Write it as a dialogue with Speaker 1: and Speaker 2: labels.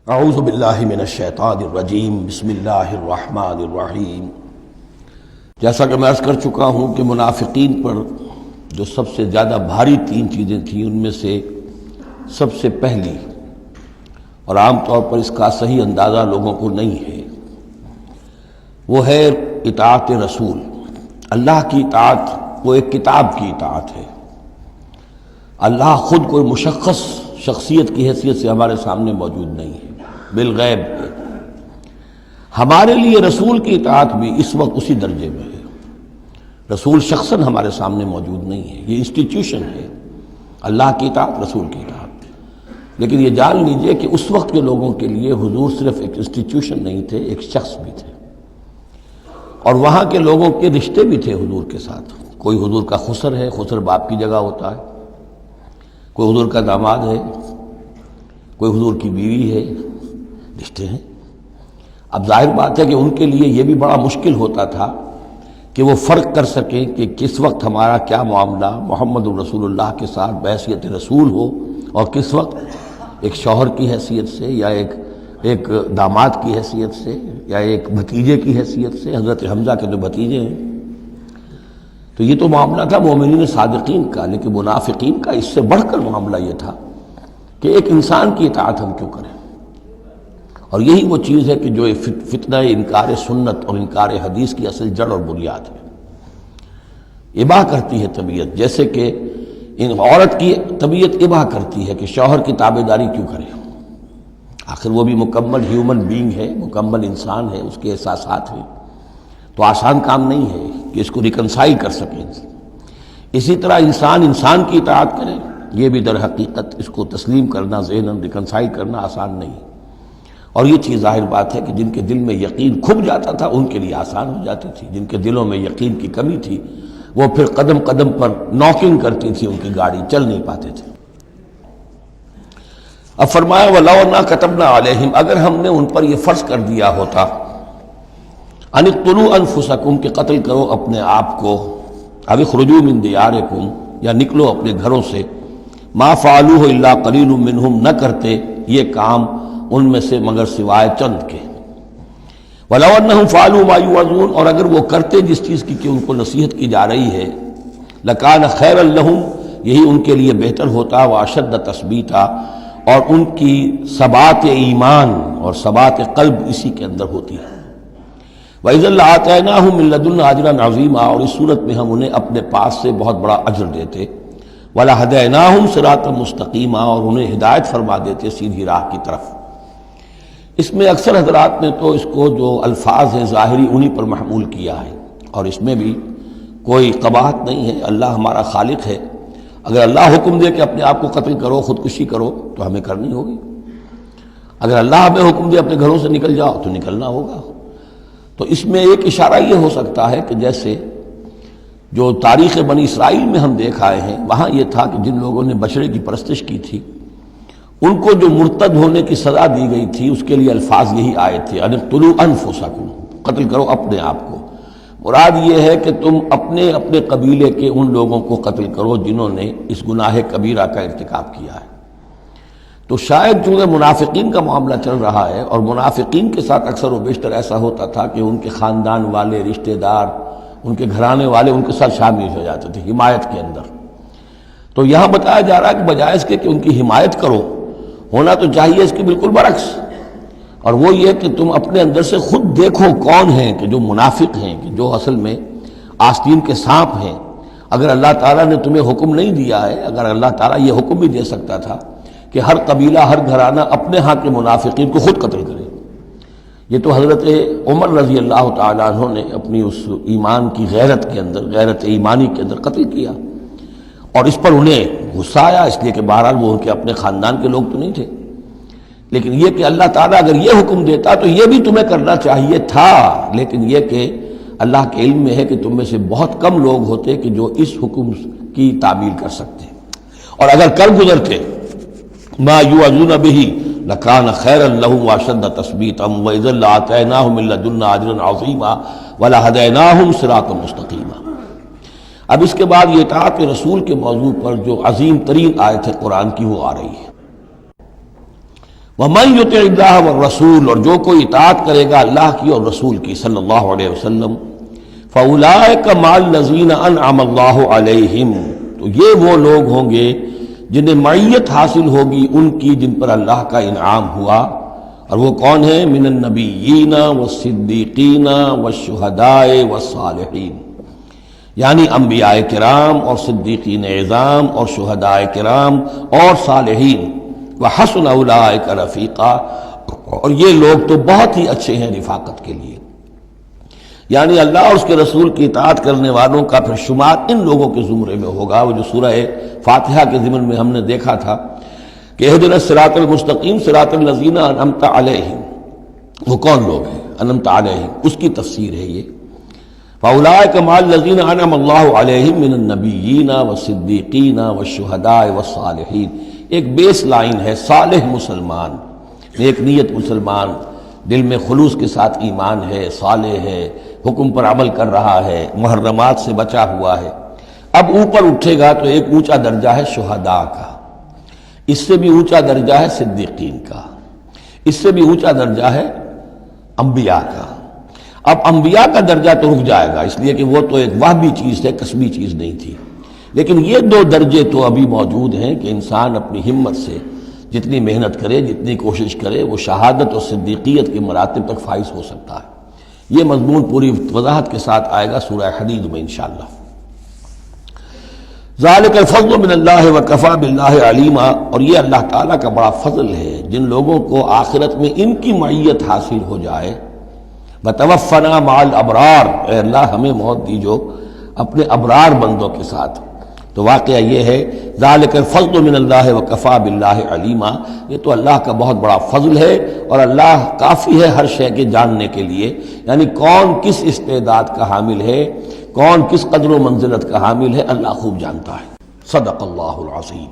Speaker 1: اعوذ باللہ من الشیطان الرجیم بسم اللہ الرحمن الرحیم۔ جیسا کہ میں عرض کر چکا ہوں کہ منافقین پر جو سب سے زیادہ بھاری تین چیزیں تھیں، ان میں سے سب سے پہلی اور عام طور پر اس کا صحیح اندازہ لوگوں کو نہیں ہے، وہ ہے اطاعت رسول۔ اللہ کی اطاعت وہ ایک کتاب کی اطاعت ہے۔ اللہ خود کوئی مشخص شخصیت کی حیثیت سے ہمارے سامنے موجود نہیں ہے، بالغیب ہے۔ ہمارے لیے رسول کی اطاعت بھی اس وقت اسی درجے میں ہے۔ رسول شخصاً ہمارے سامنے موجود نہیں ہے، یہ انسٹیٹیوشن ہے۔ اللہ کی اطاعت، رسول کی اطاعت۔ لیکن یہ جان لیجئے کہ اس وقت کے لوگوں کے لیے حضور صرف ایک انسٹیٹیوشن نہیں تھے، ایک شخص بھی تھے، اور وہاں کے لوگوں کے رشتے بھی تھے حضور کے ساتھ۔ کوئی حضور کا خسر ہے، خسر باپ کی جگہ ہوتا ہے، کوئی حضور کا داماد ہے، کوئی حضور کی بیوی ہے، رشتے ہیں۔ اب ظاہر بات ہے کہ ان کے لیے یہ بھی بڑا مشکل ہوتا تھا کہ وہ فرق کر سکیں کہ کس وقت ہمارا کیا معاملہ محمد رسول اللہ کے ساتھ بحیثیت رسول ہو، اور کس وقت ایک شوہر کی حیثیت سے، یا ایک داماد کی حیثیت سے، یا ایک بھتیجے کی حیثیت سے۔ حضرت حمزہ کے جو بھتیجے ہیں، تو یہ تو معاملہ تھا مومنین صادقین کا، لیکن منافقین کا اس سے بڑھ کر معاملہ یہ تھا کہ ایک انسان کی اطاعت ہم کیوں کریں۔ اور یہی وہ چیز ہے کہ جو فتنہ انکار سنت اور انکار حدیث کی اصل جڑ اور بنیاد ہے۔ اباح کرتی ہے طبیعت، جیسے کہ عورت کی طبیعت اباح کرتی ہے کہ شوہر کی تابعداری کیوں کرے، آخر وہ بھی مکمل ہیومن بینگ ہے، مکمل انسان ہے، اس کے احساسات ہیں، تو آسان کام نہیں ہے کہ اس کو ریکنسائل کر سکیں۔ اسی طرح انسان کی اطاعت کرے، یہ بھی در حقیقت اس کو تسلیم کرنا، ذہناً ریکنسائل کرنا آسان نہیں۔ اور یہ چیز ظاہر بات ہے کہ جن کے دل میں یقین کھب جاتا تھا ان کے لیے آسان ہو جاتی تھی، جن کے دلوں میں یقین کی کمی تھی وہ پھر قدم قدم پر ناکنگ کرتی تھی، ان کی گاڑی چل نہیں پاتے تھے۔ اب فرمایا وَلَوْ أَنَّا كَتَبْنَا عَلَيْهِمْ، اگر ہم نے ان پر یہ فرض کر دیا ہوتا ان اقتلوا انفسکم، کہ قتل کرو اپنے آپ کو، او اخرجوا من دیارکم، یا نکلو اپنے گھروں سے، ما فعلوہ الا قلیل منہم، نہ کرتے یہ کام ان میں سے مگر سوائے چند کے۔ وَلَوْ أَنَّهُمْ فَعَلُوا مَا يُوعَظُونَ، اور اگر وہ کرتے جس چیز کی کہ ان کو نصیحت کی جا رہی ہے، لَكَانَ خَيْرًا لَهُمْ، یہی ان کے لیے بہتر ہوتا، وَأَشَدَّ تَثْبِيتًا، اور ان کی ثبات ایمان اور ثبات قلب اسی کے اندر ہوتی ہے۔ وَإِذًا لَآتَيْنَاهُم مِّن لَّدُنَّا أَجْرًا عَظِيمًا، اور اس صورت میں ہم انہیں اپنے پاس سے بہت بڑا اجر دیتے۔ وَلَهَدَيْنَاهُمْ صِرَاطًا مُسْتَقِيمًا، اور انہیں ہدایت فرما دیتے سیدھی راہ کی طرف۔ اس میں اکثر حضرات نے تو اس کو جو الفاظ ہیں ظاہری انہی پر محمول کیا ہے، اور اس میں بھی کوئی قباحت نہیں ہے۔ اللہ ہمارا خالق ہے، اگر اللہ حکم دے کہ اپنے آپ کو قتل کرو، خودکشی کرو، تو ہمیں کرنی ہوگی۔ اگر اللہ ہمیں حکم دے اپنے گھروں سے نکل جاؤ، تو نکلنا ہوگا۔ تو اس میں ایک اشارہ یہ ہو سکتا ہے کہ جیسے جو تاریخ بنی اسرائیل میں ہم دیکھ آئے ہیں، وہاں یہ تھا کہ جن لوگوں نے بچڑے کی پرستش کی تھی ان کو جو مرتد ہونے کی سزا دی گئی تھی، اس کے لیے الفاظ یہی آئے تھے، ان اقتلوا انفسکم، قتل کرو اپنے آپ کو۔ مراد یہ ہے کہ تم اپنے قبیلے کے ان لوگوں کو قتل کرو جنہوں نے اس گناہ کبیرہ کا ارتکاب کیا ہے۔ تو شاید چونکہ منافقین کا معاملہ چل رہا ہے، اور منافقین کے ساتھ اکثر و بیشتر ایسا ہوتا تھا کہ ان کے خاندان والے، رشتہ دار، ان کے گھرانے والے ان کے ساتھ شامل ہو جاتے تھے حمایت کے اندر۔ تو یہاں بتایا جا رہا ہے کہ بجائے اس کے کہ ان کی حمایت کرو، ہونا تو چاہیے اس کے بالکل برعکس، اور وہ یہ کہ تم اپنے اندر سے خود دیکھو کون ہیں کہ جو منافق ہیں، کہ جو اصل میں آستین کے سانپ ہیں۔ اگر اللہ تعالیٰ نے تمہیں حکم نہیں دیا ہے، اگر اللہ تعالیٰ یہ حکم بھی دے سکتا تھا کہ ہر قبیلہ، ہر گھرانہ اپنے ہاں کے منافقین کو خود قتل کرے، یہ تو حضرت عمر رضی اللہ تعالیٰ عنہ نے اپنی اس ایمان کی غیرت کے اندر، غیرت ایمانی کے اندر قتل کیا، اور اس پر انہیں غصہ آیا، اس لیے کہ بہرحال وہ ان کے اپنے خاندان کے لوگ تو نہیں تھے۔ لیکن یہ کہ اللہ تعالیٰ اگر یہ حکم دیتا تو یہ بھی تمہیں کرنا چاہیے تھا، لیکن یہ کہ اللہ کے علم میں ہے کہ تم میں سے بہت کم لوگ ہوتے کہ جو اس حکم کی تعمیل کر سکتے، اور اگر کر گزرتے ما یوعظون بہ لکان خیرا لہم واشد تثبیتا واذا لآتیناہم من لدنا اجرا عظیما ولہدیناہم صراطا مستقیما۔ اب اس کے بعد یہ اطاعت رسول کے موضوع پر جو عظیم ترین آیت ہے قرآن کی، وہ آ رہی ہے۔ وَمَن يُطِعِ اللَّهَ وَالرَّسُولَ، اور جو کوئی اطاعت کرے گا اللہ کی اور رسول کی صلی اللہ علیہ وسلم، فَأُولَٰئِكَ مَعَ الَّذِينَ أَنْعَمَ اللَّهُ عَلَيْهِمْ، تو یہ وہ لوگ ہوں گے جنہیں معیت حاصل ہوگی ان کی جن پر اللہ کا انعام ہوا، اور وہ کون ہیں؟ من النبیین والصدیقین والشہداء والصالحین، یعنی انبیاء کرام اور صدیقین اعظام اور شہداء کرام اور صالحین، وحسن اولئک رفیقا، اور یہ لوگ تو بہت ہی اچھے ہیں رفاقت کے لیے، یعنی اللہ اور اس کے رسول کی اطاعت کرنے والوں کا پھر شمار ان لوگوں کے زمرے میں ہوگا، وہ جو سورہ فاتحہ کے ضمن میں ہم نے دیکھا تھا کہ اہدنا الصراط المستقیم صراط الذین انعمت علیہم، وہ کون لوگ ہیں انعمت علیہم، اس کی تفسیر ہے یہ فاولئک مع الذین انعم اللہ علیہم من النبیین والصدیقین والشہداء والصالحین۔ ایک بیس لائن ہے، صالح مسلمان، نیک نیت مسلمان، دل میں خلوص کے ساتھ ایمان ہے، صالح ہے، حکم پر عمل کر رہا ہے، محرمات سے بچا ہوا ہے۔ اب اوپر اٹھے گا تو ایک اونچا درجہ ہے شہداء کا، اس سے بھی اونچا درجہ ہے صدیقین کا، اس سے بھی اونچا درجہ ہے انبیاء کا۔ اب انبیاء کا درجہ تو رک جائے گا، اس لیے کہ وہ تو ایک وہبی چیز ہے، کسبی چیز نہیں تھی، لیکن یہ دو درجے تو ابھی موجود ہیں کہ انسان اپنی ہمت سے جتنی محنت کرے، جتنی کوشش کرے، وہ شہادت اور صدیقیت کے مراتب تک فائز ہو سکتا ہے۔ یہ مضمون پوری وضاحت کے ساتھ آئے گا سورہ حدید میں انشاءاللہ۔ ذالک الفضل من اللہ وکفی باللہ علیما، اور یہ اللہ تعالیٰ کا بڑا فضل ہے جن لوگوں کو آخرت میں ان کی معیت حاصل ہو جائے۔ وتوفنا مع الابرار، اے اللہ ہمیں موت دیجو اپنے ابرار بندوں کے ساتھ۔ تو واقعہ یہ ہے ذالک الفضل من اللہ وکفی باللہ علیما، یہ تو اللہ کا بہت بڑا فضل ہے، اور اللہ کافی ہے ہر شے کے جاننے کے لیے، یعنی کون کس استعداد کا حامل ہے، کون کس قدر و منزلت کا حامل ہے، اللہ خوب جانتا ہے۔ صدق اللہ العظیم۔